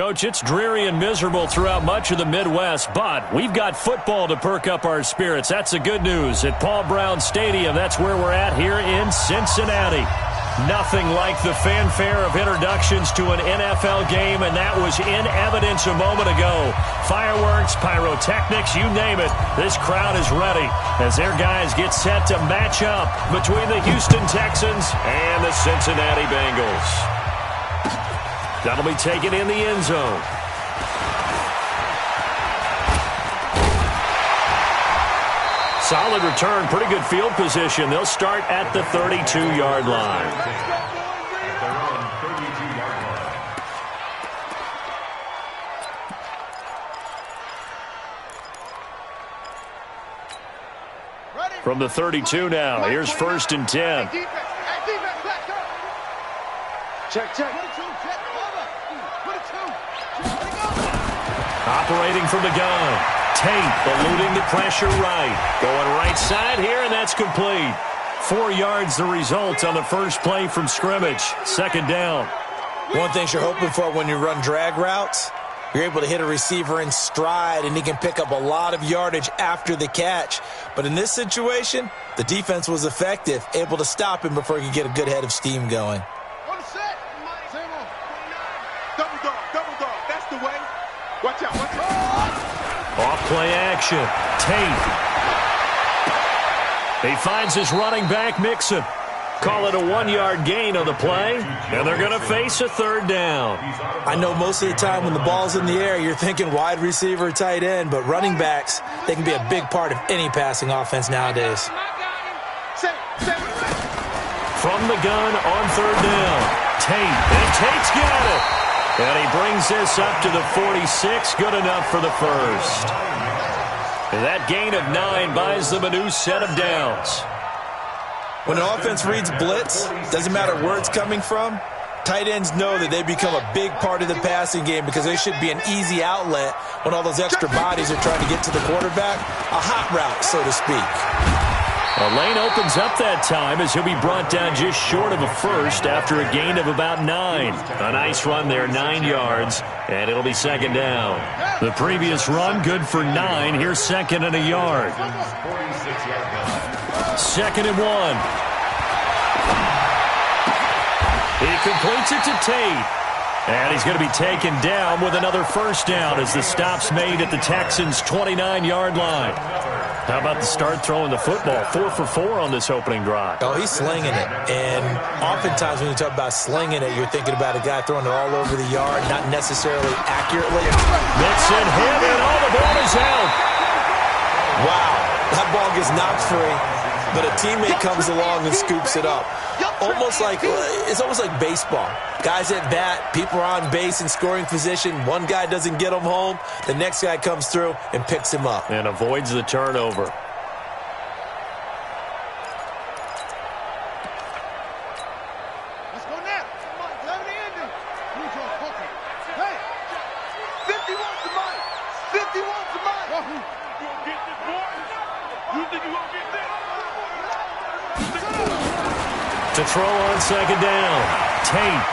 Coach, it's dreary and miserable throughout much of the Midwest, but we've got football to perk up our spirits. That's the good news. At Paul Brown Stadium, that's where we're at here in Cincinnati. Nothing like the fanfare of introductions to an NFL game, and that was in evidence a moment ago. Fireworks, pyrotechnics, you name it. This crowd is ready as their guys get set to match up between the Houston Texans and the Cincinnati Bengals. That'll be taken in the end zone. Solid return, pretty good field position. They'll start at the 32-yard line. From the 32 now, here's 1st and 10. Check. Operating from the gun. Tate eluding the pressure right. Going right side here, and that's complete. 4 yards the result on the first play from scrimmage. 2nd down. One thing you're hoping for when you run drag routes, you're able to hit a receiver in stride, and he can pick up a lot of yardage after the catch. But in this situation, the defense was effective, able to stop him before he could get a good head of steam going. That's the way. Watch out. Off play action. Tate. He finds his running back, Mixon. Call it a 1-yard gain on the play, and they're going to face a 3rd down. I know most of the time when the ball's in the air, you're thinking wide receiver, tight end, but running backs, they can be a big part of any passing offense nowadays. From the gun on 3rd down. Tate. And Tate's got it. And he brings this up to the 46. Good enough for the first. And that gain of 9 buys them a new set of downs. When an offense reads blitz, doesn't matter where it's coming from, tight ends know that they become a big part of the passing game because they should be an easy outlet when all those extra bodies are trying to get to the quarterback. A hot route, so to speak. A lane opens up that time as he'll be brought down just short of a first after a gain of about 9. A nice run there, 9 yards, and it'll be 2nd down. The previous run, good for 9. Here's 2nd and a yard. 2nd and 1. He completes it to Tate. And he's going to be taken down with another 1st down as the stop's made at the Texans' 29-yard line. How about the start throwing the football? 4 for 4 on this opening drive. Oh, he's slinging it. And oftentimes when you talk about slinging it, you're thinking about a guy throwing it all over the yard, not necessarily accurately. Mixon hit, and all the ball is out. Wow. That ball gets knocked free, but a teammate comes along and scoops it up. It's almost like baseball. Guys at bat, people are on base in scoring position. One guy doesn't get him home. The next guy comes through and picks him up. And avoids the turnover. Let's go now. Come on, tell the ending. Hey, 50 wants the money. 50 wants the money. You gonna get this, boy? You think you gonna get this? To throw on 2nd down. Tate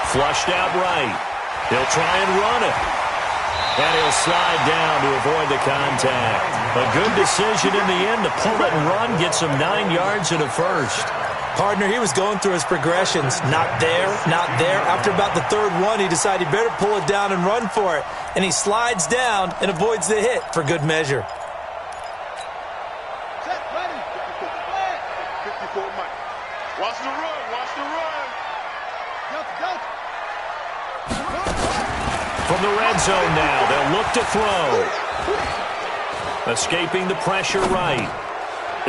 flushed out right. He'll try and run it. And he'll slide down to avoid the contact. A good decision in the end to pull it and run. Gets him 9 yards and a first. Partner, he was going through his progressions. Not there, not there. After about the 3rd one, he decided he better pull it down and run for it. And he slides down and avoids the hit for good measure. Set, ready. 54 Mike. Watch the run. From the red zone now, they'll look to throw. Escaping the pressure right.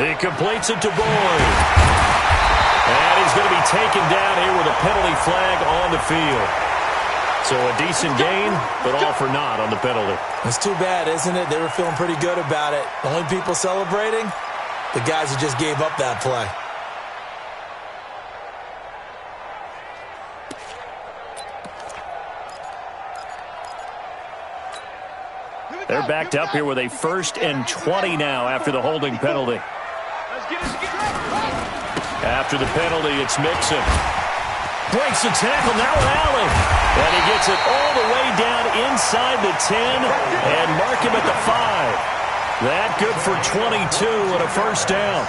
He completes it to Boyd. And he's going to be taken down here with a penalty flag on the field. So a decent gain, but all for naught on the penalty. It's too bad, isn't it? They were feeling pretty good about it. The only people celebrating, the guys who just gave up that play. They're backed up here with a 1st and 20 now after the holding penalty. After the penalty, it's Mixon. Breaks the tackle, now an alley. And he gets it all the way down inside the 10 and mark him at the 5. That good for 22 and a first down.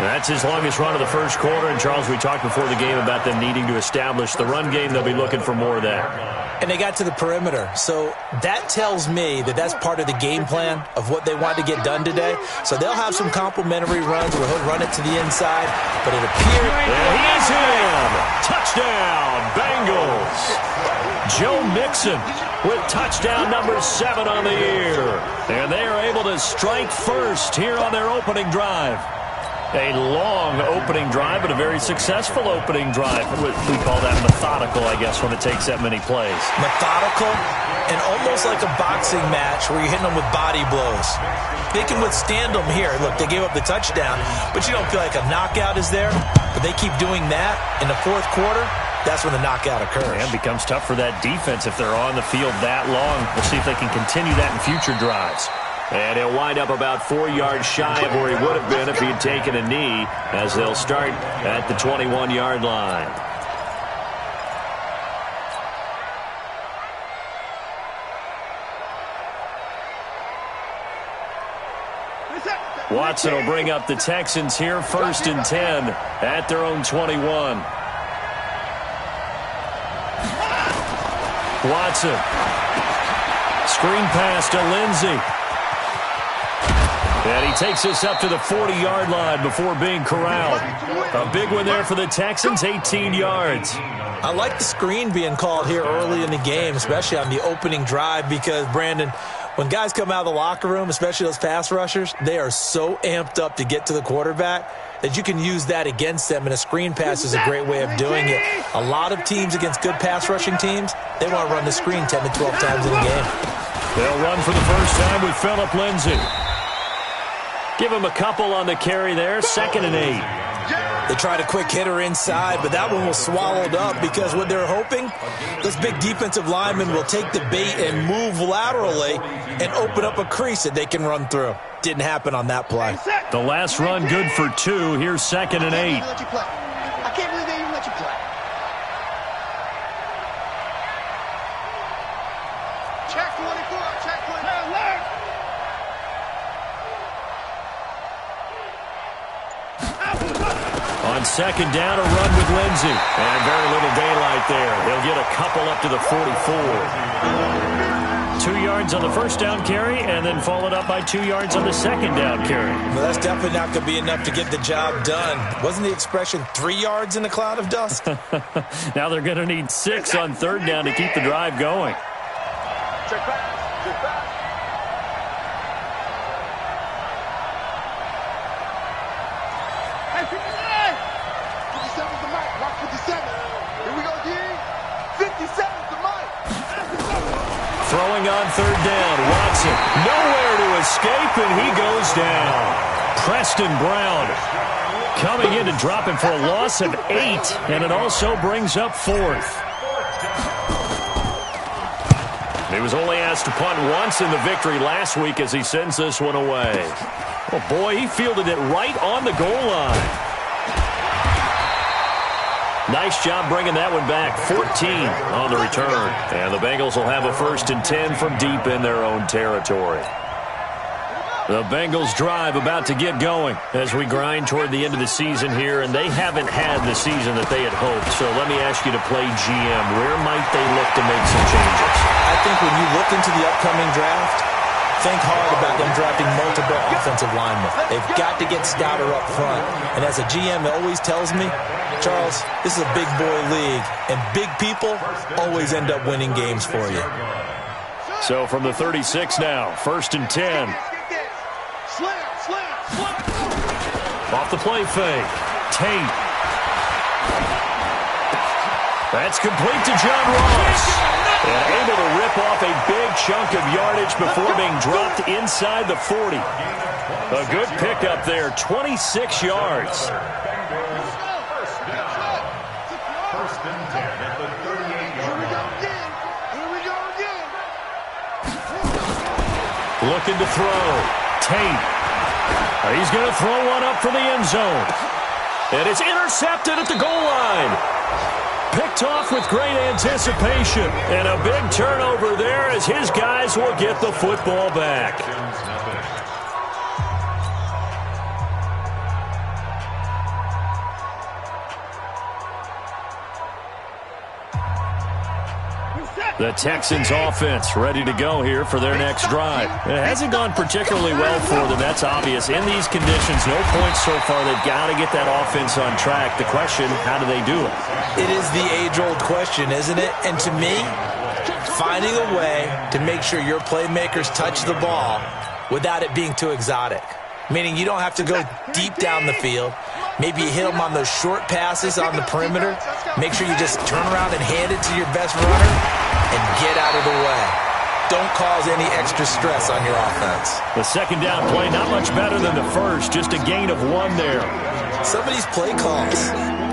And that's his longest run of the first quarter. And, Charles, we talked before the game about them needing to establish the run game. They'll be looking for more of that. And they got to the perimeter. So that tells me that that's part of the game plan of what they want to get done today. So they'll have some complimentary runs where he'll run it to the inside. But it appears... And he is in. Touchdown, Bengals. Joe Mixon with touchdown number 7 on the year. And they are able to strike first here on their opening drive. A long opening drive, but a very successful opening drive. We call that methodical, I guess, when it takes that many plays. Methodical and almost like a boxing match where you're hitting them with body blows. They can withstand them here. Look, they gave up the touchdown, but you don't feel like a knockout is there. But they keep doing that in the fourth quarter. That's when the knockout occurs. And it becomes tough for that defense if they're on the field that long. We'll see if they can continue that in future drives. And he'll wind up about 4 yards shy of where he would have been if he had taken a knee, as they'll start at the 21-yard line. Watson will bring up the Texans here, 1st and 10 at their own 21. Watson. Screen pass to Lindsey. And he takes us up to the 40-yard line before being corralled. A big one there for the Texans, 18 yards. I like the screen being called here early in the game, especially on the opening drive, because, Brandon, when guys come out of the locker room, especially those pass rushers, they are so amped up to get to the quarterback that you can use that against them, and a screen pass is a great way of doing it. A lot of teams against good pass rushing teams, they want to run the screen 10 to 12 times in a game. They'll run for the first time with Phillip Lindsay. Give him a couple on the carry there, 2nd and 8. They tried a quick hitter inside, but that one was swallowed up because what they're hoping, those big defensive linemen will take the bait and move laterally and open up a crease that they can run through. Didn't happen on that play. The last run good for 2. Here's 2nd and 8. I can't believe they even let you play. Check 24, check 24. On 2nd down, a run with Lindsey. And very little daylight there. They'll get a couple up to the 44. 2 yards on the first down carry, and then followed up by 2 yards on the 2nd down carry. Well, that's definitely not going to be enough to get the job done. Wasn't the expression 3 yards in a cloud of dust? Now they're going to need 6 on 3rd down to keep the drive going. Check back. Check back. Hey, 59! 57's the mic. Rock 57. Here we go, D. 57's the mic. Throwing on 3rd down. Watson nowhere to escape, and he goes down. Preston Brown coming in to drop him for a loss of 8, and it also brings up 4th. He was only asked to punt once in the victory last week as he sends this one away. Oh, boy, he fielded it right on the goal line. Nice job bringing that one back. 14 on the return. And the Bengals will have a 1st and 10 from deep in their own territory. The Bengals drive about to get going as we grind toward the end of the season here, and they haven't had the season that they had hoped. So let me ask you to play GM. Where might they look to make some changes? I think when you look into the upcoming draft, think hard about them drafting multiple offensive linemen. They've got to get Stouter up front. And as a GM, it always tells me, Charles, this is a big boy league, and big people always end up winning games for you. So from the 36 now, 1st and 10. Off the play fake. Tate. That's complete to John Ross. And able to rip off a big chunk of yardage before being dropped inside the 40. A good pickup there, 26 yards. Looking to throw. Tate. He's going to throw one up for the end zone. And it's intercepted at the goal line. Picked off with great anticipation. And a big turnover there as his guys will get the football back. The Texans offense ready to go here for their next drive. It hasn't gone particularly well for them. That's obvious. In these conditions, no points so far. They've got to get that offense on track. The question, how do they do it? It is the age-old question, isn't it? And to me, finding a way to make sure your playmakers touch the ball without it being too exotic. Meaning you don't have to go deep down the field. Maybe you hit them on those short passes on the perimeter. Make sure you just turn around and hand it to your best runner and get out of the way. Don't cause any extra stress on your offense. The second down play, not much better than the first. Just a gain of 1 there. Some of these play calls,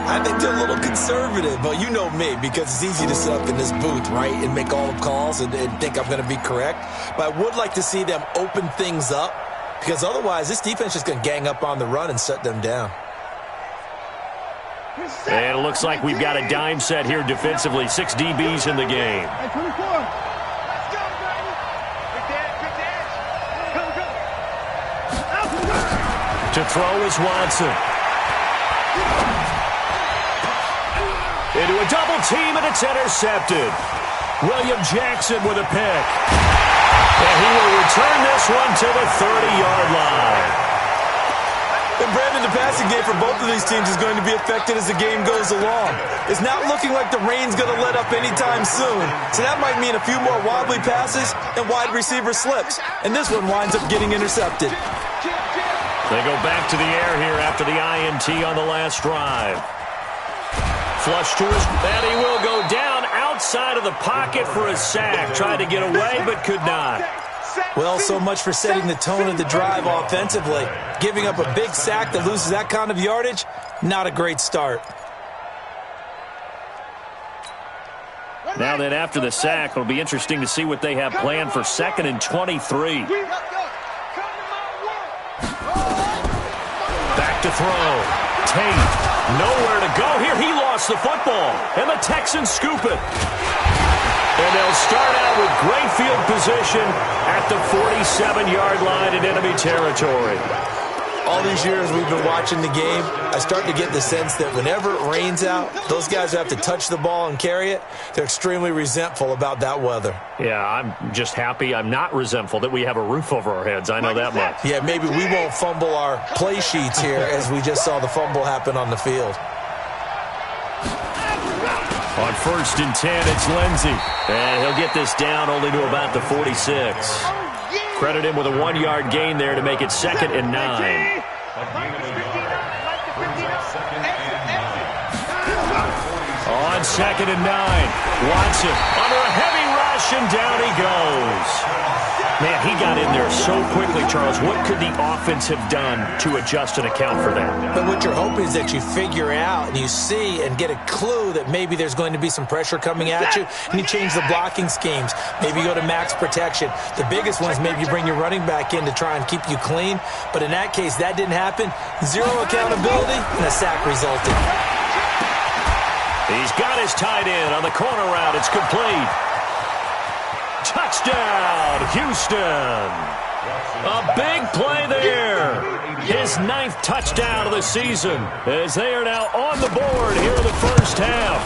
I think they're a little conservative. But you know me, because it's easy to sit up in this booth, right, and make all the calls and think I'm going to be correct. But I would like to see them open things up, because otherwise this defense is going to gang up on the run and shut them down. And it looks like we've got a dime set here defensively. 6 DBs in the game. To throw is Watson. Into a double team, and it's intercepted. William Jackson with a pick. And he will return this one to the 30-yard line. And Brandon, the passing game for both of these teams is going to be affected as the game goes along. It's not looking like the rain's going to let up anytime soon. So that might mean a few more wobbly passes and wide receiver slips. And this one winds up getting intercepted. They go back to the air here after the INT on the last drive. Flush to his, and he will go down outside of the pocket for a sack. Tried to get away, but could not. Well, so much for setting the tone of the drive offensively. Giving up a big sack that loses that kind of yardage, not a great start. Now then, after the sack, it'll be interesting to see what they have planned for 2nd and 23. Back to throw. Tate, nowhere to go here. He lost the football, and the Texans scoop it. And they'll start out with great field position at the 47-yard line in enemy territory. All these years we've been watching the game, I start to get the sense that whenever it rains out, those guys who have to touch the ball and carry it, they're extremely resentful about that weather. Yeah, I'm just happy I'm not resentful that we have a roof over our heads. I know that much. Yeah, maybe we won't fumble our play sheets here as we just saw the fumble happen on the field. On 1st and 10, it's Lindsey. And he'll get this down only to about the 46. Credit him with a 1-yard gain there to make it 2nd and 9. On 2nd and 9, Watson under a heavy rush, and down he goes. Man, he got in there so quickly, Charles. What could the offense have done to adjust and account for that? But what you're hoping is that you figure out and you see and get a clue that maybe there's going to be some pressure coming at you, and you change the blocking schemes. Maybe you go to max protection. The biggest one is maybe you bring your running back in to try and keep you clean. But in that case, that didn't happen. 0 accountability, and a sack resulted. He's got his tight end on the corner route. It's complete. Touchdown, Houston. A big play there. His 9th touchdown of the season as they are now on the board here in the first half.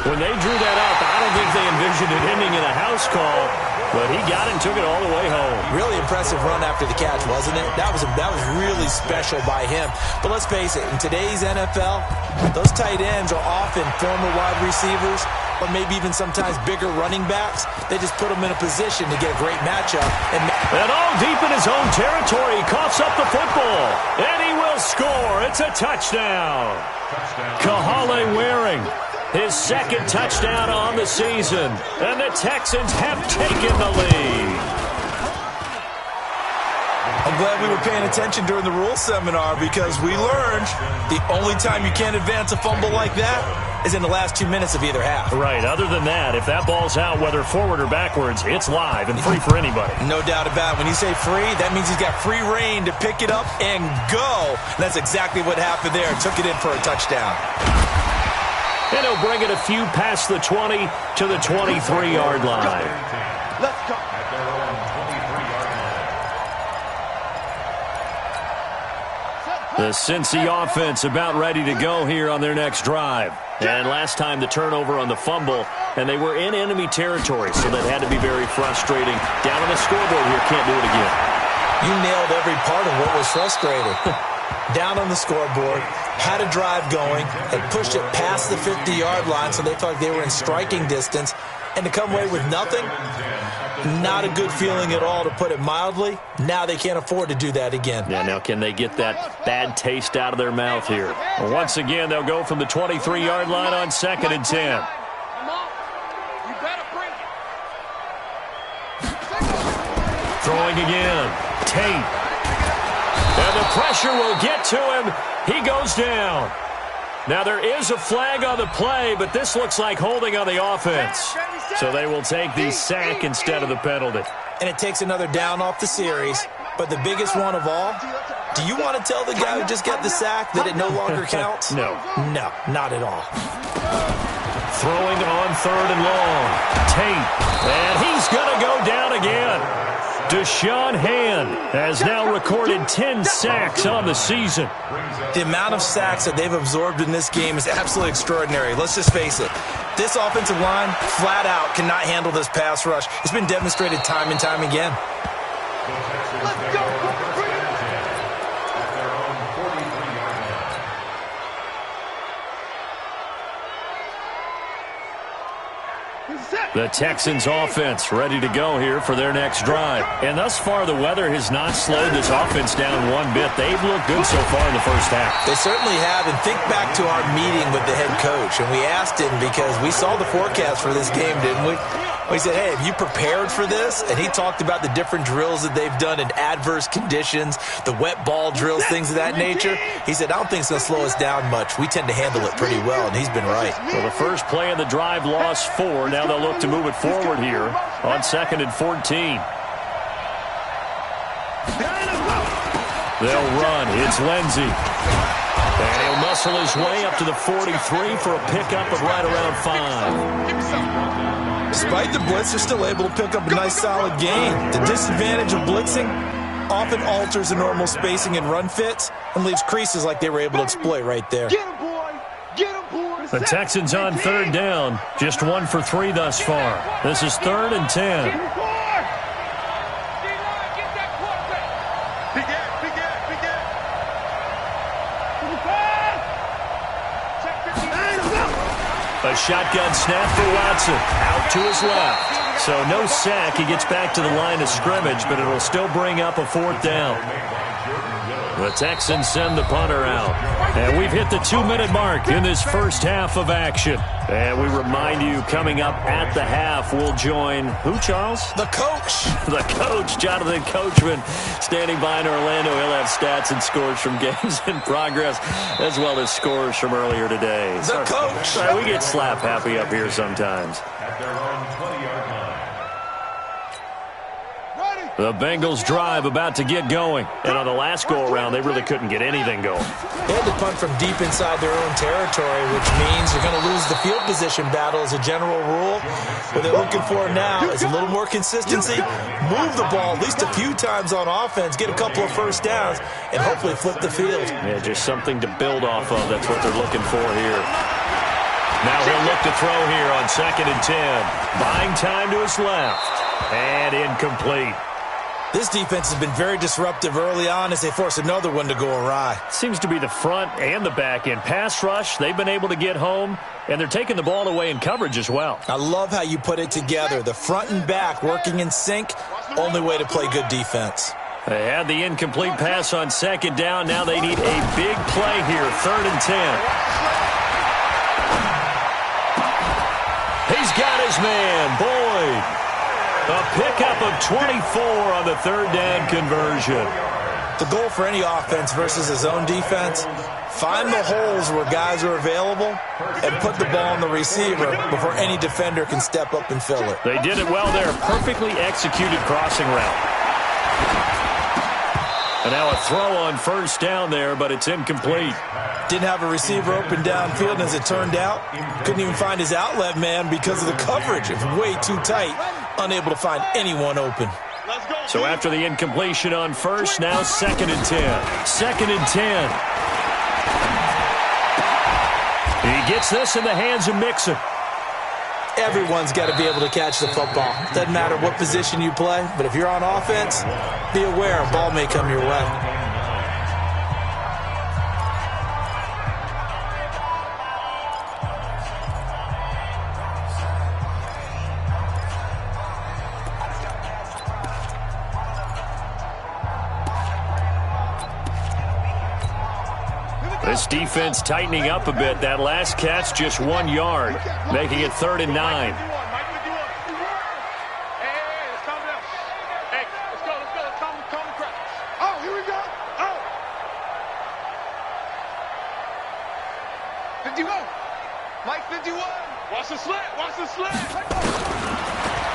When they drew that up, I don't think they envisioned it ending in a house call, but he got it and took it all the way home. Really impressive run after the catch, wasn't it? That was really special by him. But let's face it, in today's NFL, those tight ends are often former wide receivers or maybe even sometimes bigger running backs. They just put them in a position to get a great matchup. And all deep in his own territory, he coughs up the football, and he will score. It's a touchdown. Haywyre, his 2nd touchdown on the season, and the Texans have taken the lead. I'm glad we were paying attention during the rules seminar, because we learned the only time you can't advance a fumble like that is in the last 2 minutes of either half. Right. Other than that, if that ball's out, whether forward or backwards, it's live and free for anybody. No doubt about it. When you say free, that means he's got free reign to pick it up and go. And that's exactly what happened there. Took it in for a touchdown. And he'll bring it a few past the 20 to the 23-yard line. Let's go. The Cincy offense about ready to go here on their next drive. And last time the turnover on the fumble, and they were in enemy territory, so that had to be very frustrating. Down on the scoreboard here, can't do it again. You nailed every part of what was frustrating. Down on the scoreboard, had a drive going, and pushed it past the 50-yard line so they felt like they were in striking distance, and to come away with nothing, not a good feeling at all, to put it mildly. Now they can't afford to do that again. Yeah, now can they get that bad taste out of their mouth here? Well, once again, they'll go from the 23-yard line on 2nd and 10. Throwing again. Tate. And the pressure will get to him. He goes down. Now there is a flag on the play, but this looks like holding on the offense. So they will take the sack instead of the penalty. And it takes another down off the series. But the biggest one of all, do you want to tell the guy who just got the sack that it no longer counts? No. No, not at all. Throwing on 3rd and long. Tate. And he's going to go down again. Deshaun Hand has now recorded 10 sacks on the season. The amount of sacks that they've absorbed in this game is absolutely extraordinary. Let's just face it. This offensive line, flat out, cannot handle this pass rush. It's been demonstrated time and time again. Let's go. Bring it. The Texans offense ready to go here for their next drive. And thus far, the weather has not slowed this offense down one bit. They've looked good so far in the first half. They certainly have. And think back to our meeting with the head coach. And we asked him, because we saw the forecast for this game, didn't we? We said, hey, have you prepared for this? And he talked about the different drills that they've done in adverse conditions, the wet ball drills, things of that nature. He said, I don't think it's going to slow us down much. We tend to handle it pretty well, and he's been right. Well, the first play of the drive lost 4. Now they'll look to move it forward here on 2nd and 14. They'll run. It's Lindsey. And he'll muscle his way up to the 43 for a pickup of right around 5. Despite the blitz, they're still able to pick up a nice solid gain. The disadvantage of blitzing often alters the normal spacing and run fits and leaves creases like they were able to exploit right there. Get him, boy. Get him, boy. The Texans on 3rd down. Just 1 for 3 thus far. This is 3rd and 10. A shotgun snap for Watson. Out to his left. So no sack. He gets back to the line of scrimmage, but it'll still bring up a 4th down. The Texans send the punter out. And we've hit the 2-minute mark in this first half of action. And we remind you, coming up at the half, we'll join who, Charles? The coach. The coach, Jonathan Coachman, standing by in Orlando. He'll have stats and scores from games in progress, as well as scores from earlier today. The coach. Sorry, we get slap happy up here sometimes. The Bengals drive about to get going. And on the last go-around, they really couldn't get anything going. They had to punt from deep inside their own territory, which means they're going to lose the field position battle as a general rule. What they're looking for now is a little more consistency, move the ball at least a few times on offense, get a couple of first downs, and hopefully flip the field. Yeah, just something to build off of. That's what they're looking for here. Now he'll look to throw here on 2nd and 10. Buying time to his left. And incomplete. This defense has been very disruptive early on as they force another one to go awry. Seems to be the front and the back end. Pass rush, they've been able to get home, and they're taking the ball away in coverage as well. I love how you put it together. The front and back working in sync, only way to play good defense. They had the incomplete pass on 2nd down. Now they need a big play here, 3rd and 10. He's got his man, Boyd. A pickup of 24 on the 3rd down conversion. The goal for any offense versus a zone defense, find the holes where guys are available and put the ball on the receiver before any defender can step up and fill it. They did it well there. Perfectly executed crossing route. And now a throw on first down there, but it's incomplete. Didn't have a receiver open downfield, and as it turned out, couldn't even find his outlet man because of the coverage. It was way too tight, unable to find anyone open. So after the incompletion on first, now 2nd and 10. 2nd and 10. He gets this in the hands of Mixon. Everyone's got to be able to catch the football. Doesn't matter what position you play, but if you're on offense, be aware a ball may come your way. This defense tightening up a bit. That last catch, just 1 yard, making it 3rd and 9. Oh, here we go. Oh. 51. Mike 51. Watch the slant. Watch the slant.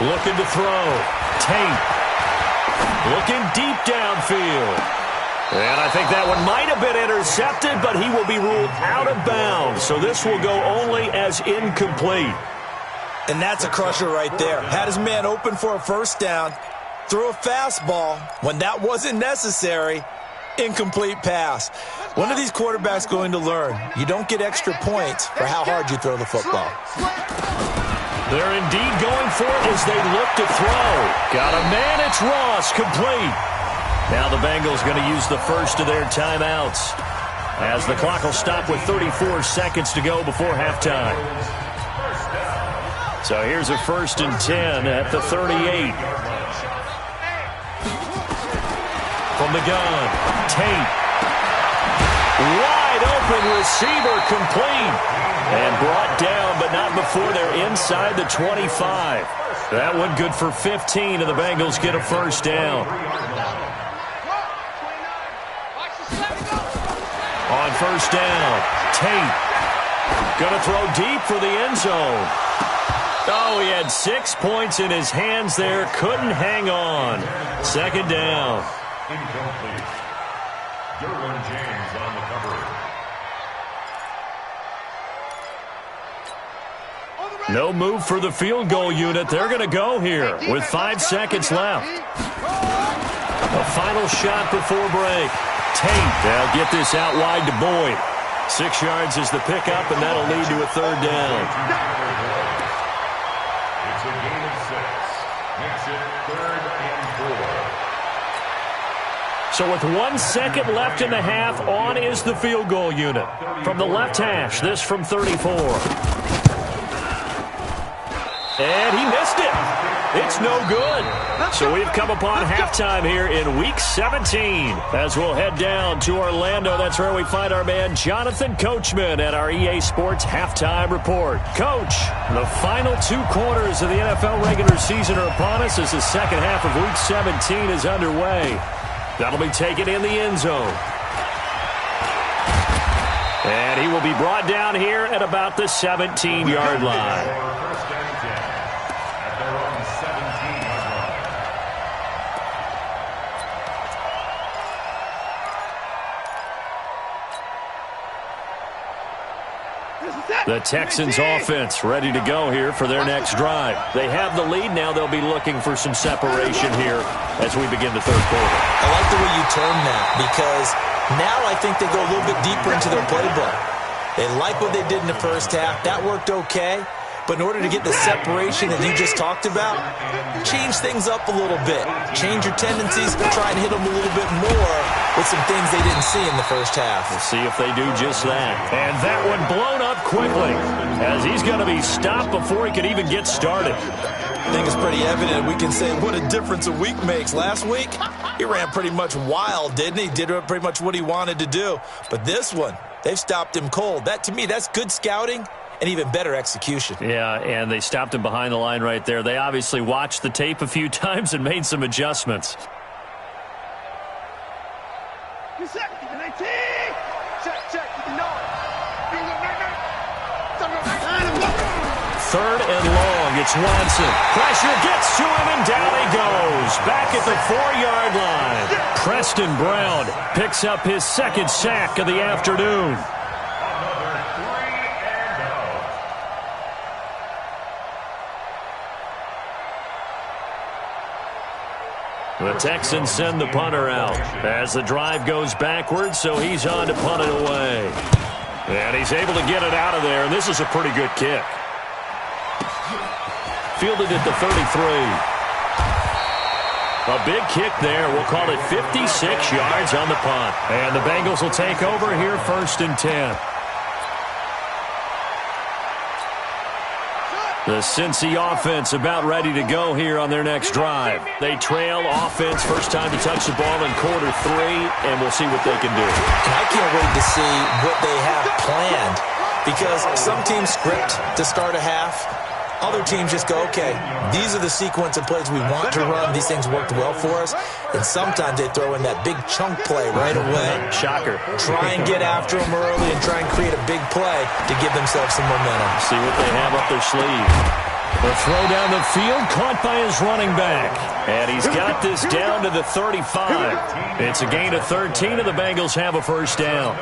Looking to throw. Tate. Looking deep downfield. And I think that one might have been intercepted, but he will be ruled out of bounds. So this will go only as incomplete. And that's a crusher right there. Had his man open for a first down, threw a fastball when that wasn't necessary, incomplete pass. When are these quarterbacks going to learn? You don't get extra points for how hard you throw the football. They're indeed going for it as they look to throw. Got a man, it's Ross, complete. Now the Bengals going to use the first of their timeouts as the clock will stop with 34 seconds to go before halftime. So here's a 1st and 10 at the 38. From the gun, Tate. Wide open receiver, complete. And brought down, but not before they're inside the 25. That one good for 15, and the Bengals get a first down. On first down, Tate gonna throw deep for the end zone. Oh, he had 6 points in his hands there, couldn't hang on. 2nd down. Incomplete. Derwin James on the cover. No move for the field goal unit. They're gonna go here with 5 seconds left. A final shot before break. Tate, they'll get this out wide to Boyd. 6 yards is the pickup, and that'll lead to a 3rd down. It's a gain of 6. Makes it 3rd and 4. So with 1 second left in the half, on is the field goal unit. From the left hash, this from 34. And he missed it. It's no good. So we've come upon halftime here in Week 17 as we'll head down to Orlando. That's where we find our man Jonathan Coachman at our EA Sports Halftime Report. Coach, the final 2 quarters of the NFL regular season are upon us as the second half of Week 17 is underway. That'll be taken in the end zone. And he will be brought down here at about the 17-yard line. The Texans offense ready to go here for their next drive. They have the lead. Now they'll be looking for some separation here as we begin the 3rd quarter. I like the way you term that because now I think they go a little bit deeper into their playbook. They like what they did in the first half. That worked okay. But in order to get the separation that you just talked about, change things up a little bit. Change your tendencies, try and hit them a little bit more with some things they didn't see in the first half. We'll see if they do just that. And that one blown up quickly as he's going to be stopped before he could even get started. I think it's pretty evident. We can say what a difference a week makes. Last week, he ran pretty much wild, didn't he? Did pretty much what he wanted to do. But this one, they've stopped him cold. That, to me, that's good scouting. And even better execution. Yeah, and they stopped him behind the line right there. They obviously watched the tape a few times and made some adjustments. Check, check, 3rd and long. It's Watson. Pressure gets to him, and down he goes. Back at the 4-yard line. Preston Brown picks up his 2nd sack of the afternoon. The Texans send the punter out as the drive goes backwards, so he's on to punt it away. And he's able to get it out of there, and this is a pretty good kick. Fielded at the 33. A big kick there. We'll call it 56 yards on the punt. And the Bengals will take over here 1st and 10. The Cincy offense about ready to go here on their next drive. They trail offense, first time to touch the ball in quarter 3, and we'll see what they can do. And I can't wait to see what they have planned, because some teams script to start a half. Other teams just go, okay, these are the sequence of plays we want to run. These things worked well for us. And sometimes they throw in that big chunk play right away. Shocker. Try and get after them early and try and create a big play to give themselves some momentum. See what they have up their sleeve. The throw down the field, caught by his running back. And he's got this down to the 35. It's a gain of 13, and the Bengals have a 1st down.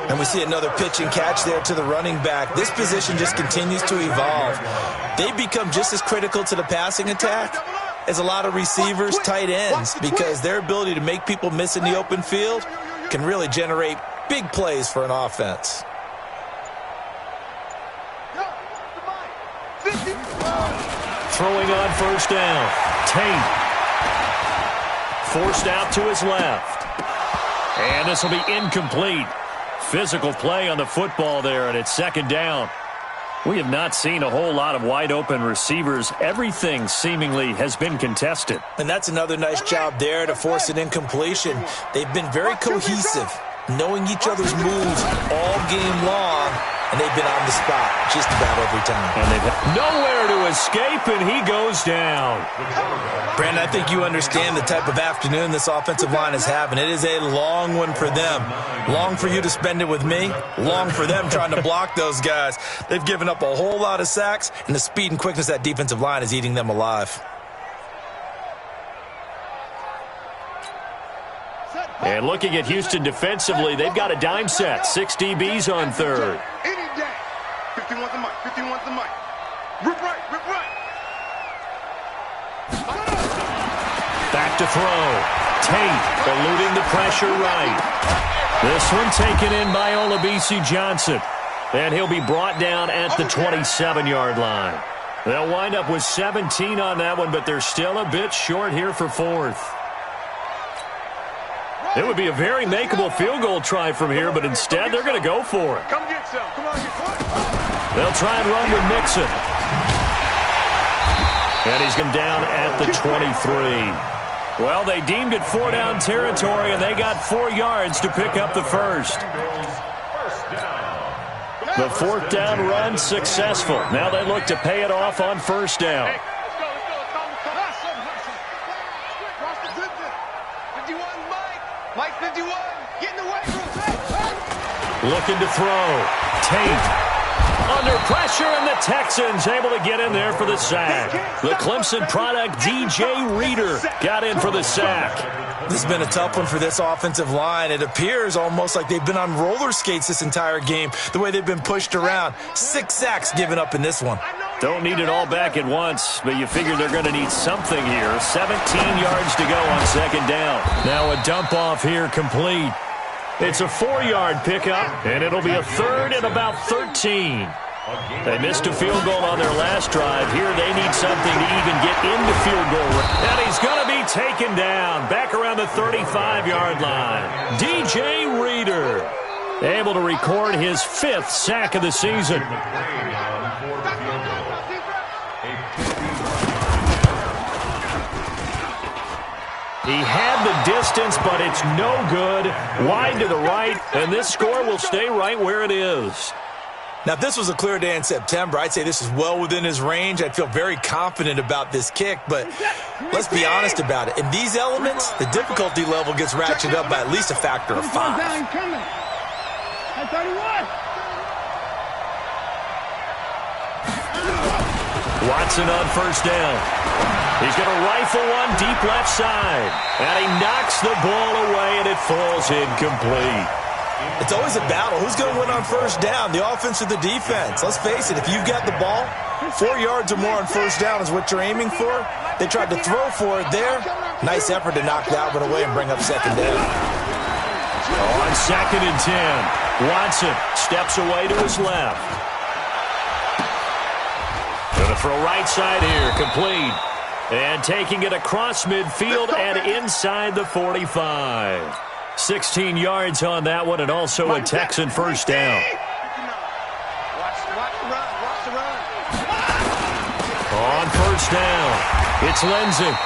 And we see another pitch and catch there to the running back. This position just continues to evolve. They become just as critical to the passing attack as a lot of receivers, tight ends, because their ability to make people miss in the open field can really generate big plays for an offense. Throwing on 1st down. Tate. Forced out to his left. And this will be incomplete. Physical play on the football there, and it's 2nd down. We have not seen a whole lot of wide-open receivers. Everything seemingly has been contested. And that's another nice job there to force an incompletion. They've been very cohesive, knowing each other's moves all game long, and they've been on the spot just about every time. And they've had nowhere to escape, and he goes down. Brandon, I think you understand the type of afternoon this offensive line is having. It is a long one for them. Long for you to spend it with me. Long for them trying to block those guys. They've given up a whole lot of sacks, and the speed and quickness of that defensive line is eating them alive. And looking at Houston defensively, they've got a dime set. 6 DBs on 3rd. Any day. 51's the mic. 51's the mic. Rip right. Rip right. Back to throw. Tate eluding the pressure right. This one taken in by Olabisi Johnson. And he'll be brought down at the 27-yard line. They'll wind up with 17 on that one, but they're still a bit short here for 4th. It would be a very makeable field goal try from here, but instead they're going to go for it. Come get some. Come on, get They'll try and run with Mixon. And he's come down at the 23. Well, they deemed it 4-down territory, and they got 4 yards to pick up the 1st. The 4th down run successful. Now they look to pay it off on 1st down. Mike 51, get in the way. Looking to throw. Tate under pressure, and the Texans able to get in there for the sack. The Clemson product, DJ Reader, got in for the sack. This has been a tough one for this offensive line. It appears almost like they've been on roller skates this entire game, the way they've been pushed around. 6 sacks given up in this one. Don't need it all back at once, but you figure they're going to need something here. 17 yards to go on 2nd down. Now a dump off here complete. It's a 4-yard pickup, and it'll be a 3rd and about 13. They missed a field goal on their last drive. Here they need something to even get into field goal. And he's going to be taken down back around the 35-yard line. DJ Reader able to record his 5th sack of the season. He had the distance, but it's no good. Wide to the right, and this score will stay right where it is. Now, if this was a clear day in September, I'd say this is well within his range. I'd feel very confident about this kick, but let's be honest about it. In these elements, the difficulty level gets ratcheted up by at least a factor of 5. Watson on first down. He's going to rifle one deep left side. And he knocks the ball away, and it falls incomplete. It's always a battle. Who's going to win on first down, the offense or the defense? Let's face it, if you've got the ball, 4 yards or more on first down is what you're aiming for. They tried to throw for it there. Nice effort to knock that one away and bring up second down. On 2nd and 10, Watson steps away to his left. Going to throw right side here, complete. And taking it across midfield and inside the 45. 16 yards on that one, and also a Texan first down. On first down, it's Lindsey.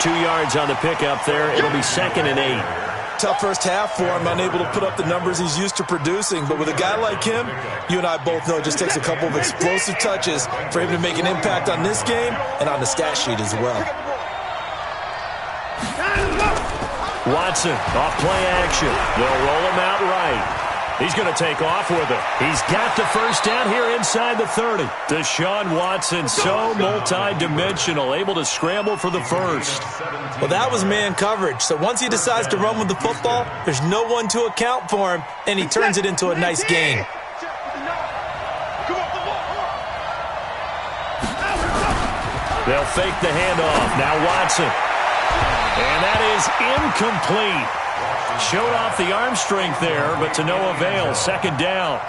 2 yards on the pickup there. It'll be 2nd and 8. Tough first half for him, unable to put up the numbers he's used to producing. But with a guy like him, you and I both know it just takes a couple of explosive touches for him to make an impact on this game and on the stat sheet as well. Watson off play action. They'll roll him out right. He's going to take off with it. He's got the first down here inside the 30. Deshaun Watson, so multi-dimensional, able to scramble for the first. Well, that was man coverage. So once he decides to run with the football, there's no one to account for him, and he turns it into a nice gain. They'll fake the handoff. Now Watson. And that is incomplete. Showed off the arm strength there, but to no avail. 2nd down.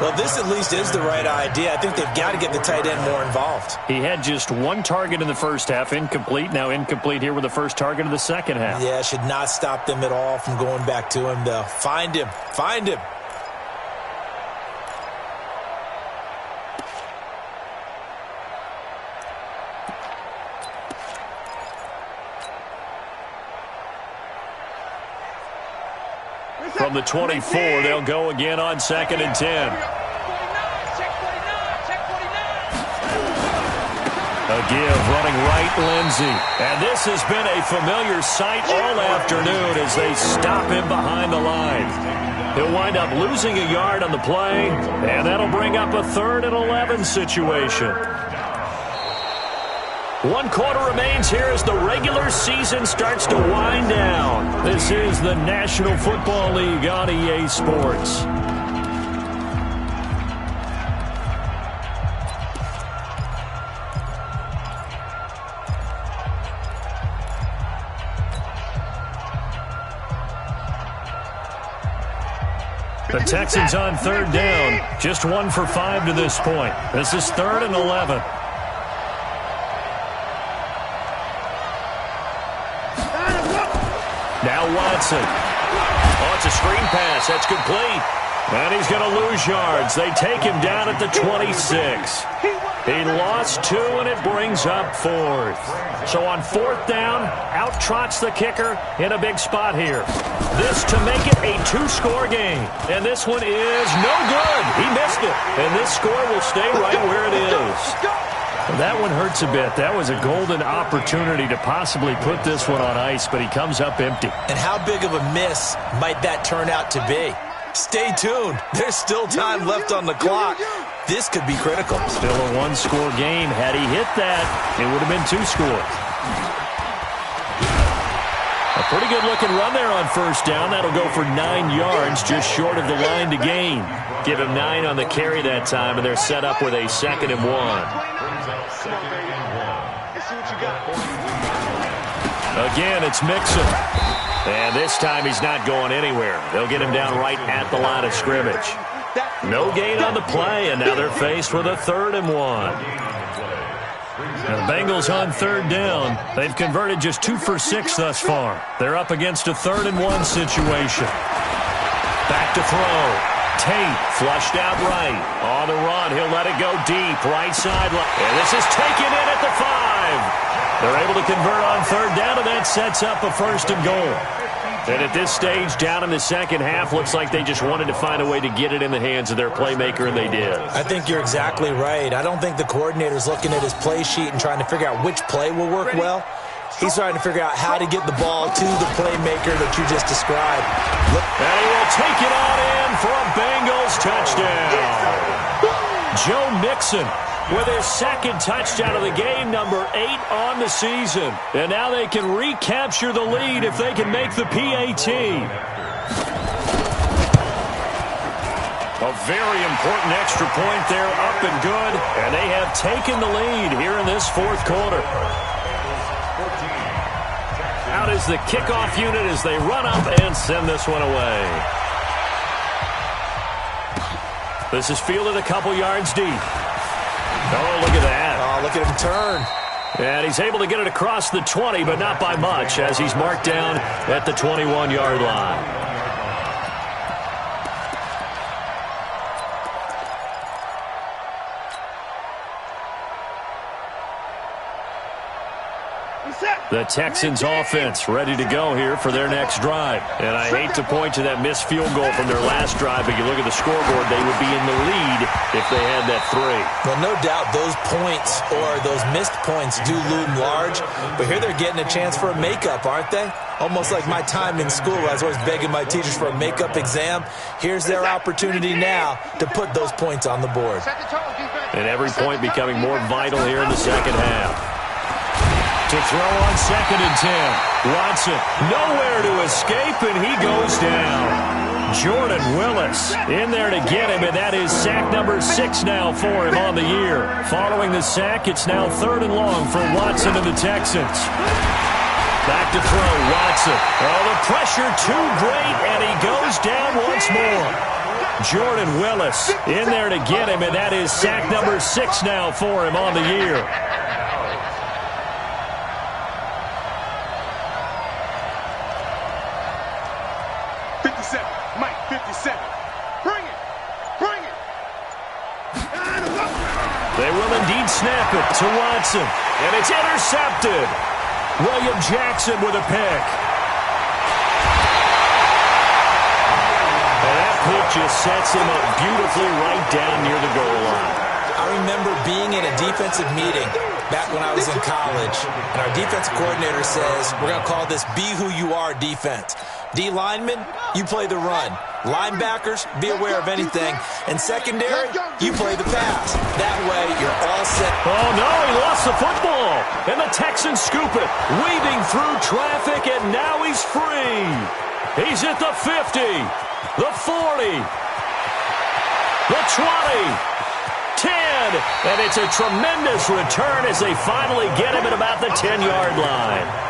Well, this at least is the right idea. I think they've got to get the tight end more involved. He had just one target in the first half, incomplete. Now incomplete here with the first target of the second half. Yeah, should not stop them at all from going back to him, though. Find him. Find him. From the 24, they'll go again on 2nd and 10. A give running right, Lindsey. And this has been a familiar sight all afternoon as they stop him behind the line. He'll wind up losing a yard on the play, and that'll bring up a 3rd and 11 situation. 1 quarter remains here as the regular season starts to wind down. This is the National Football League on EA Sports. The Texans on 3rd down, just 1 for 5 to this point. This is 3rd and 11. Now Watson. Oh, it's a screen pass. That's complete. And he's going to lose yards. They take him down at the 26. He lost 2, and it brings up 4th. So on 4th down, out trots the kicker in a big spot here. This to make it a 2-score game. And this one is no good. He missed it. And this score will stay right where it is. That one hurts a bit. That was a golden opportunity to possibly put this one on ice, but he comes up empty. And how big of a miss might that turn out to be? Stay tuned. There's still time left on the clock. This could be critical. Still a 1-score game. Had he hit that, it would have been 2 scores. A pretty good-looking run there on first down. That'll go for 9 yards, just short of the line to gain. Give him 9 on the carry that time, and they're set up with a 2nd and 1. Again, it's Mixon. And this time he's not going anywhere. They'll get him down right at the line of scrimmage. No gain on the play, and now they're faced with a 3rd and 1. Now the Bengals on 3rd down. They've converted just 2 for 6 thus far. They're up against a 3rd and 1 situation. Back to throw. Tate flushed out right. On the run, he'll let it go deep. Right side. And this is taken in at the 5. They're able to convert on 3rd down, and that sets up a 1st and goal. And at this stage, down in the second half, looks like they just wanted to find a way to get it in the hands of their playmaker, and they did. I think you're exactly right. I don't think the coordinator's looking at his play sheet and trying to figure out which play will work well. He's trying to figure out how to get the ball to the playmaker that you just described. And he will take it on in for a Bengals touchdown. Joe Mixon with his second touchdown of the game, number 8 on the season. And now they can recapture the lead if they can make the PAT. A very important extra point there, up and good. And they have taken the lead here in this fourth quarter. Out is the kickoff unit as they run up and send this one away. This is fielded a couple yards deep. Oh, look at that. Oh, look at him turn. And he's able to get it across the 20, but not by much, as he's marked down at the 21-yard line. The Texans offense ready to go here for their next drive. And I hate to point to that missed field goal from their last drive, but you look at the scoreboard, they would be in the lead if they had that 3. Well, no doubt those points or those missed points do loom large, but here they're getting a chance for a makeup, aren't they? Almost like my time in school. I was always begging my teachers for a makeup exam. Here's their opportunity now to put those points on the board. And every point becoming more vital here in the second half. To throw on 2nd and 10. Watson nowhere to escape, and he goes down. Jordan Willis in there to get him, and that is sack number 6 now for him on the year. Following the sack, it's now 3rd and long for Watson and the Texans. Back to throw, Watson. Oh, the pressure too great, and he goes down once more. Jordan Willis in there to get him, and that is sack number 6 now for him on the year. They will indeed snap it to Watson, and it's intercepted. William Jackson with a pick. And that pick just sets him up beautifully right down near the goal line. I remember being in a defensive meeting back when I was in college, and our defensive coordinator says, we're going to call this Be Who You Are defense. D linemen, you play the run. Linebackers, be aware of anything. And secondary, you play the pass. That way, you're all set. Oh, no, he lost the football. And the Texans scoop it, weaving through traffic, and now he's free. He's at the 50, the 40, the 20, 10. And it's a tremendous return as they finally get him at about the 10-yard line.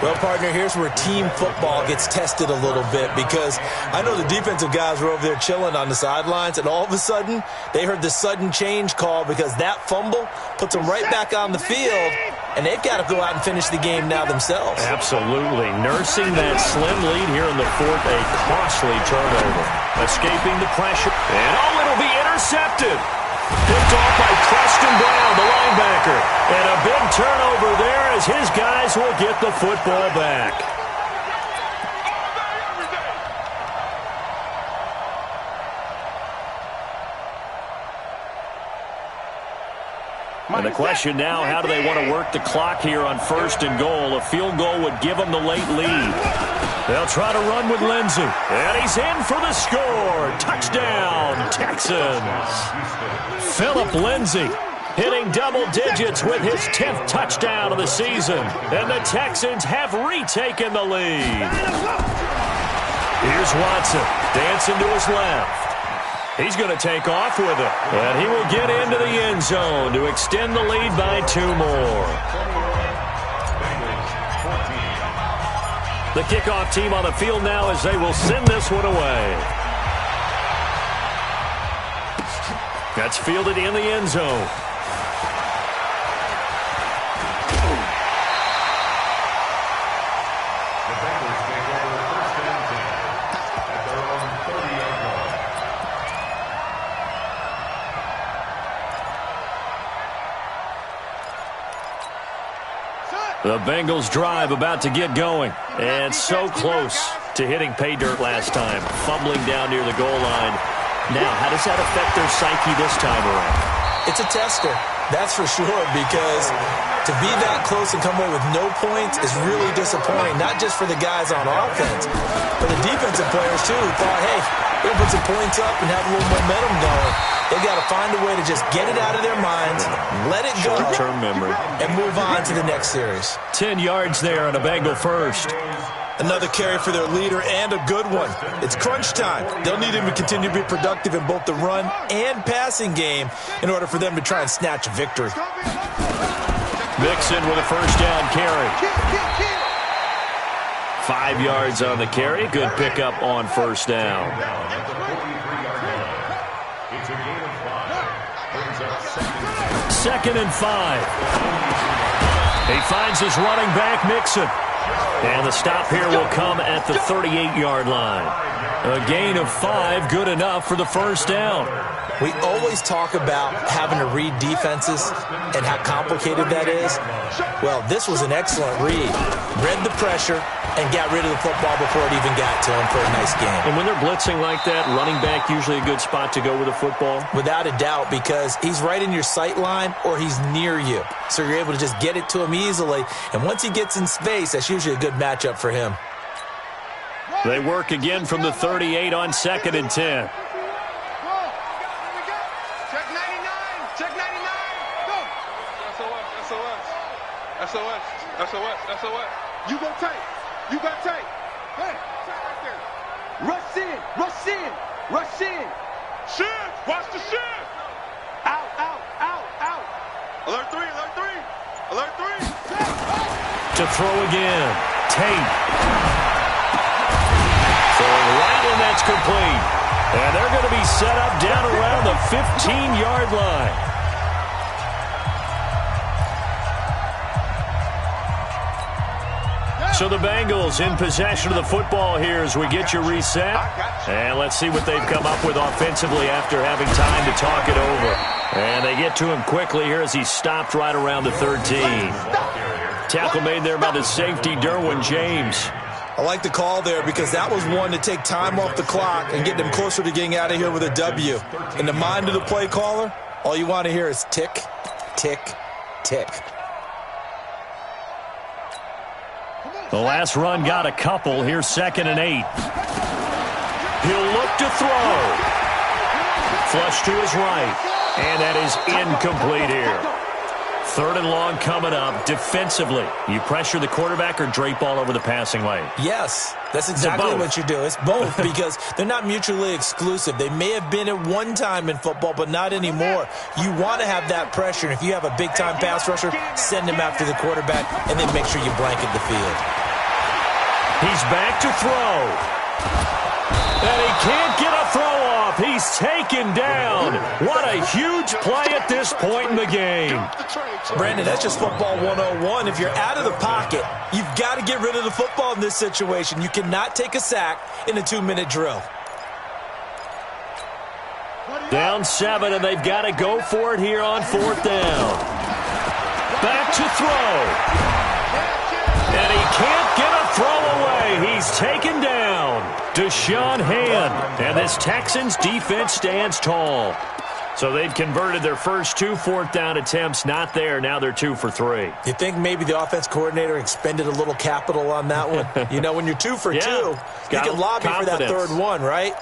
Well, partner, here's where team football gets tested a little bit, because I know the defensive guys were over there chilling on the sidelines, and all of a sudden, they heard the sudden change call because that fumble puts them right back on the field, and they've got to go out and finish the game now themselves. Absolutely. Nursing that slim lead here in the fourth, a costly turnover. Escaping the pressure, and oh, it'll be intercepted. Picked off by Preston Brown, the linebacker. And a big turnover there as his guys will get the football back. And the question now, how do they want to work the clock here on 1st and goal? A field goal would give them the late lead. They'll try to run with Lindsey. And he's in for the score. Touchdown, Texans. Philip Lindsey hitting double digits with his 10th touchdown of the season. And the Texans have retaken the lead. Here's Watson dancing to his left. He's going to take off with it. And he will get into the end zone to extend the lead by 2 more. The kickoff team on the field now as they will send this one away. That's fielded in the end zone. The Bengals drive about to get going, and so close to hitting pay dirt last time, fumbling down near the goal line. Now, how does that affect their psyche this time around? It's a tester, that's for sure, because to be that close and come away with no points is really disappointing, not just for the guys on offense, but the defensive players, too, who thought, hey, They're going to put some points up and have a little momentum going. They've got to find a way to just get it out of their minds, let it go, short-term memory, and move on to the next series. 10 yards there on a Bengal first. Another carry for their leader, and a good one. It's crunch time. They'll need him to continue to be productive in both the run and passing game in order for them to try and snatch a victory. Mixon with a first down carry. 5 yards on the carry. Good pickup on first down. Second and 5. He finds his running back, Mixon. And the stop here will come at the 38-yard line. A gain of 5, good enough for the first down. We always talk about having to read defenses and how complicated that is. Well, this was an excellent read. Read the pressure and got rid of the football before it even got to him for a nice game. And when they're blitzing like that, running back usually a good spot to go with the football? Without a doubt, because he's right in your sight line or he's near you. So you're able to just get it to him easily. And once he gets in space, that's usually a good matchup for him. They work again from the 38 on second and 10. SOS. You gon' take. You got take. Hey, right there. Rush in. Shift. Watch the shift. Out. Alert 3. To throw again. Tate. Throwing right, and that's complete. And they're going to be set up down around the 15-yard line. So the Bengals in possession of the football here as we get you reset. And let's see what they've come up with offensively after having time to talk it over. And they get to him quickly here as he stopped right around the 13. Tackle made there by the safety, Derwin James. I like the call there because that was one to take time off the clock and get them closer to getting out of here with a W. In the mind of the play caller, all you want to hear is tick, tick, tick. The last run got a couple. Here's second and 8. He'll look to throw. Flush to his right. And that is incomplete here. Third and long coming up. Defensively, you pressure the quarterback or drape all over the passing lane? Yes, that's exactly what you do. It's both because they're not mutually exclusive. They may have been at one time in football, but not anymore. You want to have that pressure. And if you have a big-time pass rusher, send him after the quarterback and then make sure you blanket the field. He's back to throw. And he can't get a throw off. He's taken down. What a huge play at this point in the game. Brandon, that's just football 101. If you're out of the pocket, you've got to get rid of the football in this situation. You cannot take a sack in a 2-minute drill. Down 7, and they've got to go for it here on fourth down. Back to throw. And he can't get a throw away. He's taken down. Deshaun Hand. And this Texans defense stands tall. So they've converted their first 2 fourth-down attempts. Not there. Now they're 2 for 3. You think maybe the offense coordinator expended a little capital on that one? You know, when you're 2 for 2, you can lobby for that third one, right?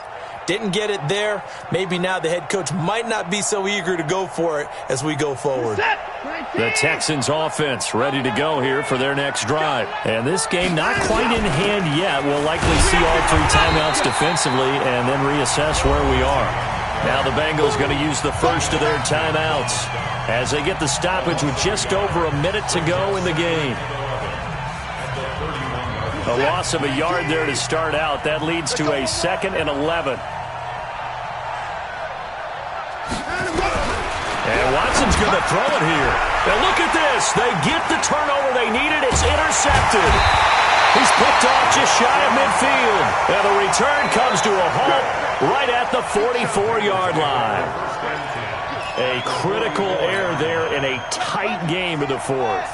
Didn't get it there. Maybe now the head coach might not be so eager to go for it as we go forward. The Texans offense ready to go here for their next drive. And this game not quite in hand yet. We'll likely see all 3 timeouts defensively and then reassess where we are. Now the Bengals going to use the first of their timeouts as they get the stoppage with just over a minute to go in the game. A loss of a yard there to start out. That leads to a 2nd and 11. And Watson's going to throw it here. Now look at this. They get the turnover they needed. It's intercepted. He's picked off just shy of midfield. And the return comes to a halt right at the 44-yard line. A critical error there in a tight game of the fourth.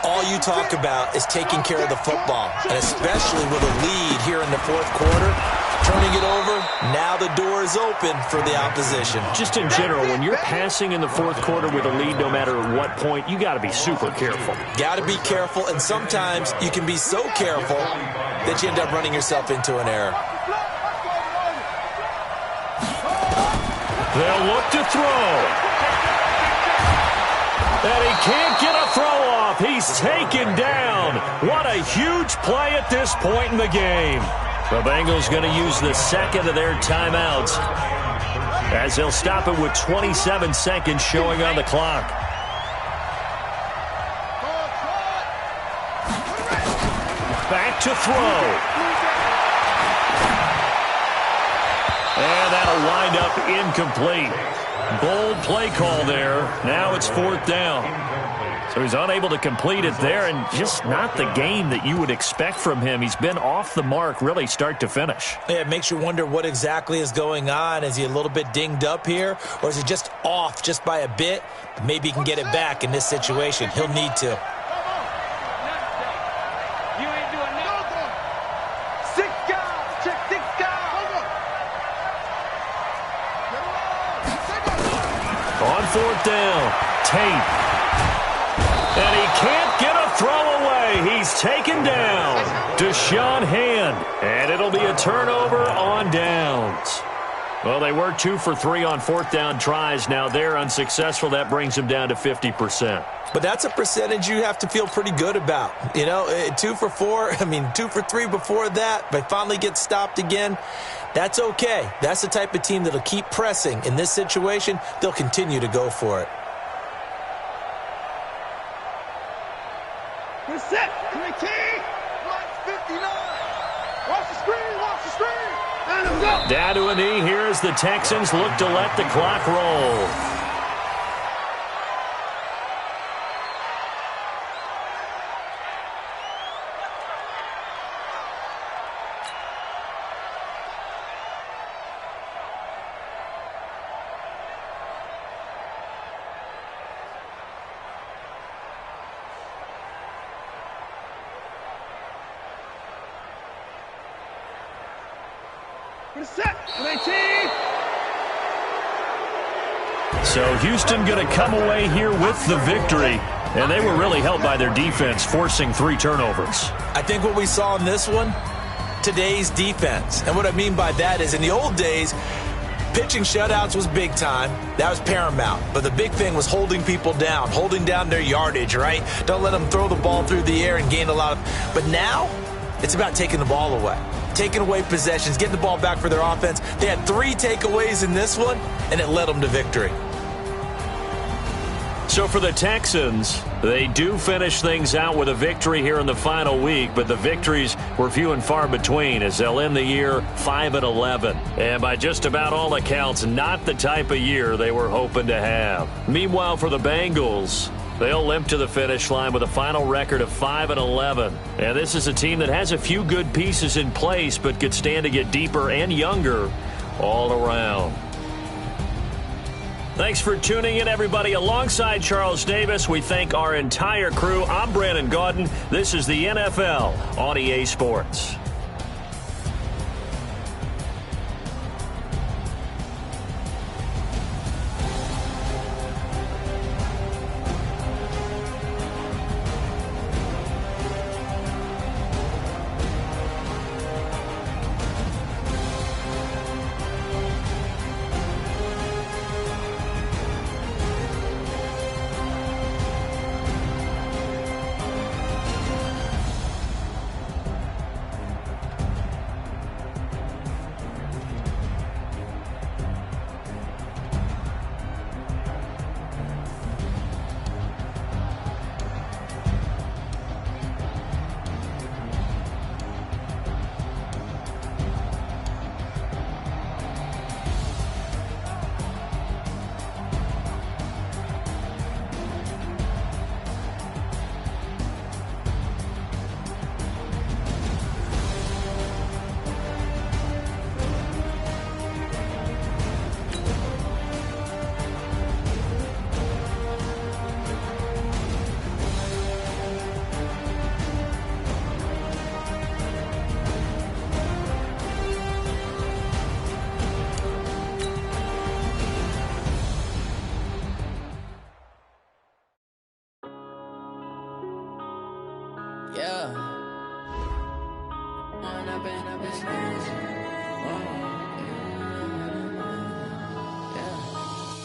All you talk about is taking care of the football, and especially with a lead here in the fourth quarter, turning it over, now the door is open for the opposition. Just in general, when you're passing in the fourth quarter with a lead, no matter what point, you got to be super careful. Got to be careful, and sometimes you can be so careful that you end up running yourself into an error. They'll look to throw. And he can't get a throw off. He's taken down. What a huge play at this point in the game. The Bengals going to use the second of their timeouts as they'll stop it with 27 seconds showing on the clock. Back to throw. And that'll wind up incomplete. Bold play call there. Now it's 4th down. So he's unable to complete it there, and just not the game that you would expect from him. He's been off the mark really start to finish. Yeah, it makes you wonder what exactly is going on. Is he a little bit dinged up here, or is he just off just by a bit? Maybe he can get it back in this situation. He'll need to. On 4th down, Tate. And he can't get a throw away. He's taken down. Deshaun Hand. And it'll be a turnover on downs. Well, they were 2 for 3 on 4th down tries. Now they're unsuccessful. That brings them down to 50%. But that's a percentage you have to feel pretty good about. You know, 2 for 4, 2 for 3 before that. They finally get stopped again. That's okay. That's the type of team that'll keep pressing. In this situation, they'll continue to go for it. We're set. 19. Lights 59. Watch the screen. Watch the screen. And him go. Down to a knee here as the Texans look to let the clock roll. Set. 19. So Houston going to come away here with the victory. And they were really helped by their defense, forcing 3 turnovers. I think what we saw in this one, today's defense. And what I mean by that is in the old days, pitching shutouts was big time. That was paramount. But the big thing was holding people down, holding down their yardage, right? Don't let them throw the ball through the air and gain a lot of. But now, it's about taking the ball away. Taking away possessions, getting the ball back for their offense. They had 3 takeaways in this one, and it led them to victory. So for the Texans, they do finish things out with a victory here in the final week, but the victories were few and far between as they'll end the year 5-11. And by just about all accounts, not the type of year they were hoping to have. Meanwhile, for the Bengals, they'll limp to the finish line with a final record of 5-11. And this is a team that has a few good pieces in place, but could stand to get deeper and younger all around. Thanks for tuning in, everybody. Alongside Charles Davis, we thank our entire crew. I'm Brandon Gaudin. This is the NFL on EA Sports.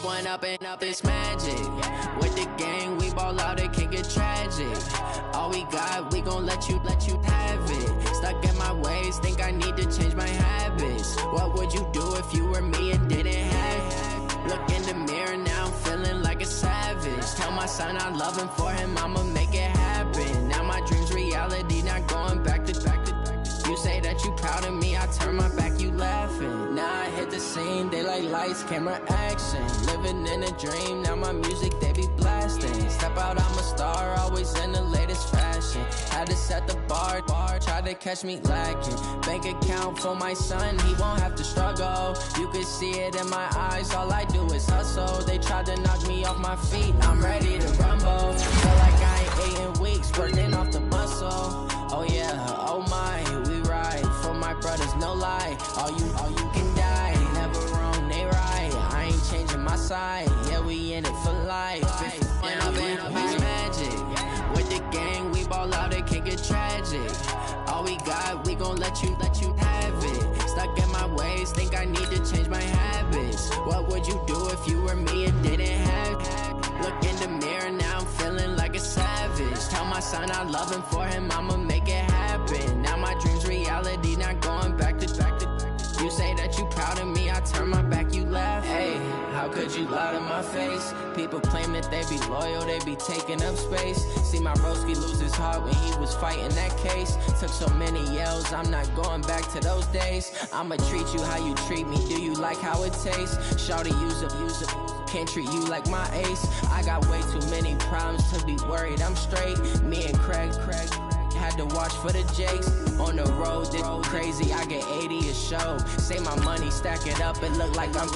One up and up, it's magic. With the gang, we ball out, it can get tragic. All we got, we gon' let you have it. Stuck in my ways, think I need to change my habits. What would you do if you were me and didn't have it? Look in the mirror, now I'm feeling like a savage. Tell my son I love him, for him I'ma make it happen. Now my dream's reality, not going back to. You say that you proud of me, I turn my back, you laughing. Now I hit the scene, daylight lights, camera action. Living in a dream, now my music, they be blasting. Step out, I'm a star, always in the latest fashion. Had to set the bar, try to catch me lacking. Bank account for my son, he won't have to struggle. You can see it in my eyes, all I do is hustle. They tried to knock me off my feet, I'm ready to rumble. Feel like I ain't ate in weeks, working off the muscle. Oh yeah, oh my, we ride for my brothers, no lie. All you can die, never wrong, they right. I ain't changing my side, yeah, we in it for life. When up and up, it's magic. With the gang, we ball out, it can get tragic. All we got, we gon' let you have it. Stuck in my ways, think I need to change my habits. What would you do if you were me and didn't have it? Look in the mirror, now I'm feeling like a savage. Tell my son I love him, for him I'ma make it happen. Now my dream's reality, not going back to. You say that you proud of me, I turn my back, you laugh. Hey, how could you lie to my face? People claim that they be loyal, they be taking up space. See my broski lose his heart when he was fighting that case. Took so many yells, I'm not going back to those days. I'ma treat you how you treat me, do you like how it tastes? Shawty, use it. Can't treat you like my ace. I got way too many problems to be worried, I'm straight. Me and Craig had to watch for the Jakes. On the road, this crazy, I get 80 a show. Say my money, stack it up, it look like I'm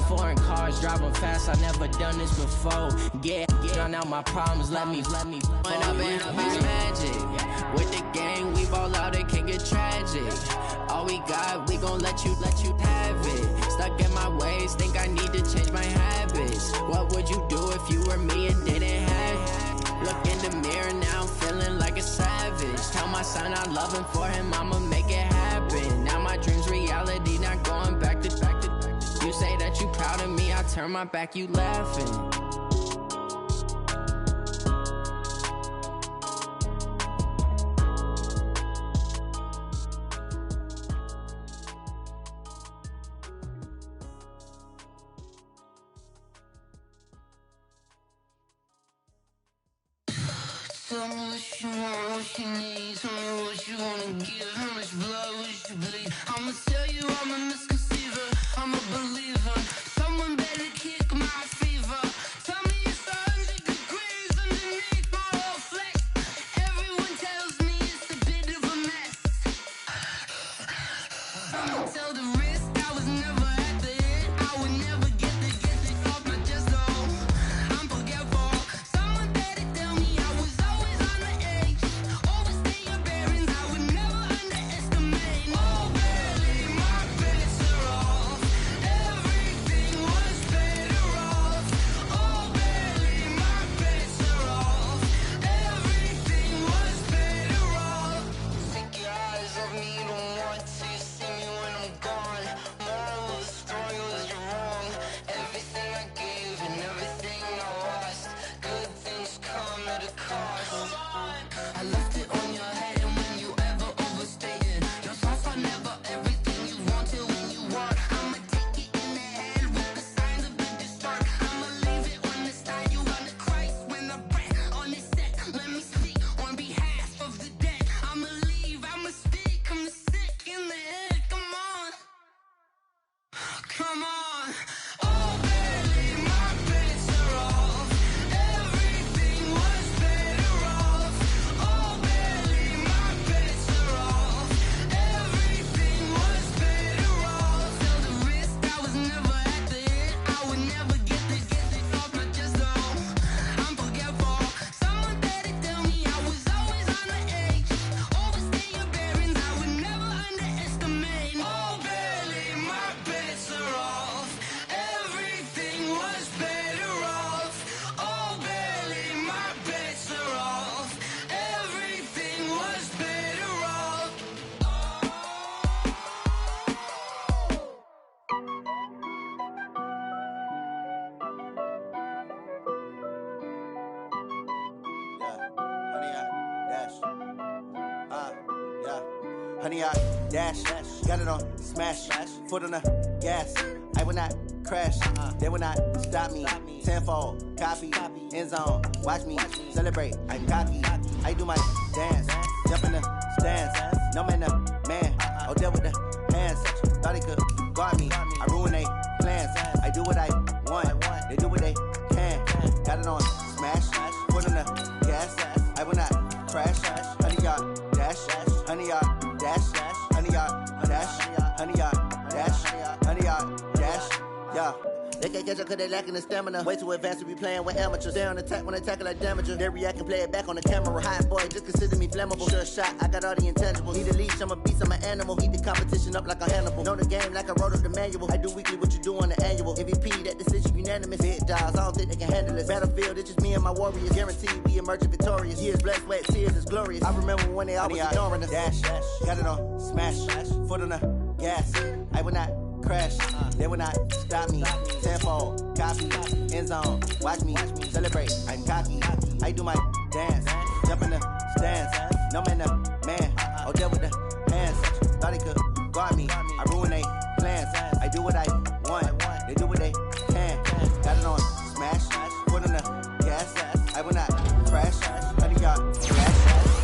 foreign cars, driving fast, I never done this before. Get drown out my problems, let me One up and up, it's magic. With the gang, we ball out, it can get tragic. All we got, we gon' let you have it. Stuck in my ways, think I need to change my habits. What would you do if you were me and didn't have it? Look in the mirror, now I'm feeling like a savage. Tell my son I love him, for him I'ma make it happen. Now my dream's reality, not going back to. You say that you proud of me, I turn my back, you laughing. Tell me what you want, what you need. Tell me what you wanna give. How much blood would you bleed? I'ma tell you I'm a misconceiver, I'm a believer. Someone better kick my fever. Tell me it's 100 degrees underneath my whole flesh. Everyone tells me it's a bit of a mess. I'ma tell the risk I was never at the end. I would never get it off my chest though. I'm forgetful. Someone better tell me I was always on the edge. Overstay your bearings, I would never underestimate. Oh, barely, my bets are off. Everything was better off. Oh, barely, my bets are off. Everything was better off. Take your eyes off me, don't want to see me when I'm gone. Moral of the story was you're wrong. Everything I gave and everything I lost. Good things come at a cost. I left it on your head, and when you ever overstated your thoughts are never everything you wanted when you want. I'ma take it in the head with the signs of the distort. I'ma leave it on the side. You on the Christ when I breath on this set. Let me speak on behalf of the dead. I'ma leave, I'ma speak. I'm sick in the head. Come on, come on. Oh, barely, my bets are off. Everything was better off. Oh, barely, my bets are off. Everything was better off. Tell the risk I was never at the end. I would never get it off my chest though. I'm forgetful. Someone better tell me I was always on the edge. Overstay your bearings, I would never underestimate. Oh, barely, my bets are off. 100-yard dash. Got it on smash. Foot on the gas. I will not crash. They will not stop me. Tenfold, copy, end zone. Watch me celebrate. I'm cocky. I do my dance. Jump in the stands. No man, the man. Oh, deal with the hands. Thought he could guard me. I ruin they plans. I do what I want. They do what they can. Got it on smash. Foot on the gas. I will not crash. 100-yard dash. 100-yard dash. 100-yard dash. 100-yard dash. 100-yard dash. Yeah. They can't catch up cause they lacking the stamina. Way too advanced to be playing with amateurs. They on attack when they tackle like damager. They react and play it back on the camera. Hot boy, just consider me flammable. Sure shot, I got all the intangibles. Need a leash, I'm a beast, I'm an animal. Heat the competition up like a Hannibal. Know the game like I wrote up the manual. I do weekly what you do on the annual. MVP, that decision unanimous. Big dogs, I don't think they can handle it. Battlefield, it's just me and my warriors. Guaranteed we emerging victorious. Years, blood, sweat, tears, it's glorious. I remember when they always ignoring us. Dash, got it on smash. Foot on the gas. I will not crash. They will not stop me. Tenfold, copy, end zone. Watch me celebrate. I'm cocky. I do my dance. Jump in the stands. No man, the man. Oh, deal with the hands. Thought he could guard me. I ruin they plans. I do what I want. They do what they can. Got it on smash. Foot on the gas. I will not crash. 100-yard dash.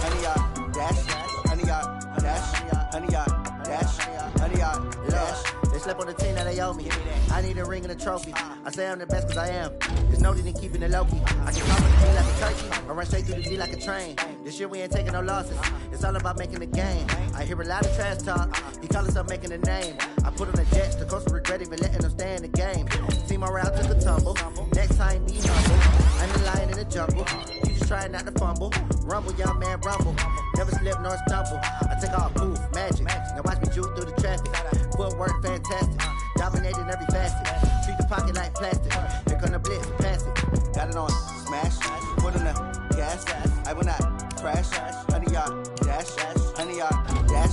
100-yard dash. 100-yard dash. 100-yard dash. 100-yard dash. They slept on the team that they owe me. I need a ring and a trophy. I say I'm the best cause I am. There's no need in keeping it low-key. I can come with the D like a turkey. I run straight through the D like a train. This year we ain't taking no losses. It's all about making the game. I hear a lot of trash talk. He call himself making a name. I put on the jets. The coach will regret even letting them stay in the game. Team around took a tumble. Next time be humble. I'm the lion in the jungle. You just try not to fumble. Rumble, young man, rumble. Never slip nor stumble. I take off, move, magic. Now watch me juke through the traffic. Footwork fantastic. Dominating every facet. Treat the pocket like plastic. Here come the blitz, pass it. Got it on smash. Foot on the gas. I will not crash. 100-yard dash. 100-yard dash.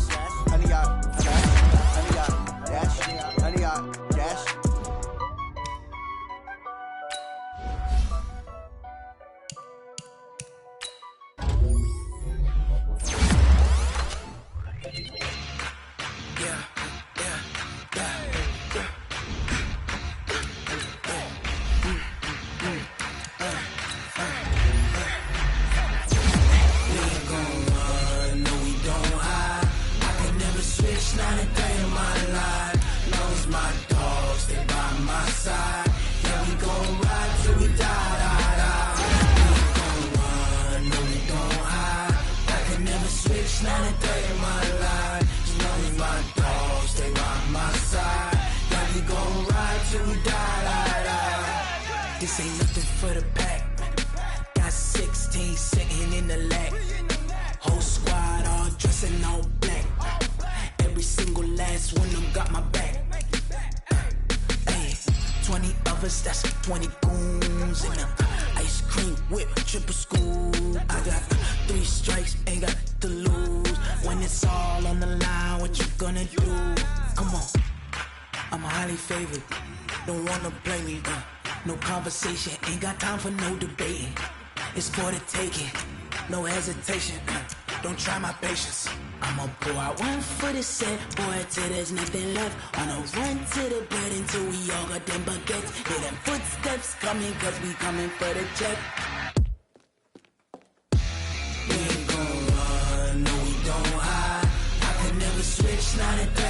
100-yard dash. 100-yard dash. 100-yard dash. Not a day in my life. Knows my dogs, they by my side. Yeah, we gon' ride till we die, die, die. We gon' run, no we don't hide. I can never switch, not a day in my life. Knows my dogs, they by my side. Yeah, we gon' ride till we die, die, die. This ain't nothing for the pack. Got 16 sitting in the lag. Whole squad all dressing all black. Every single last one of them got my back. Hey, 20 of us, that's 20 goons. And ice cream whip, triple scoop. I got 3 strikes, ain't got to lose. When it's all on the line, what you gonna do? Come on, I'm highly favored. Don't wanna blame me, no conversation, ain't got time for no debating. It's for the taking, no hesitation. Don't try my patience. I'ma pull out one foot of set, boy, till there's nothing left. On a run to the bed until we all got them baguettes. Hear them footsteps coming, cause we coming for the check. We ain't gon' run, no we don't hide. I can never switch, not a day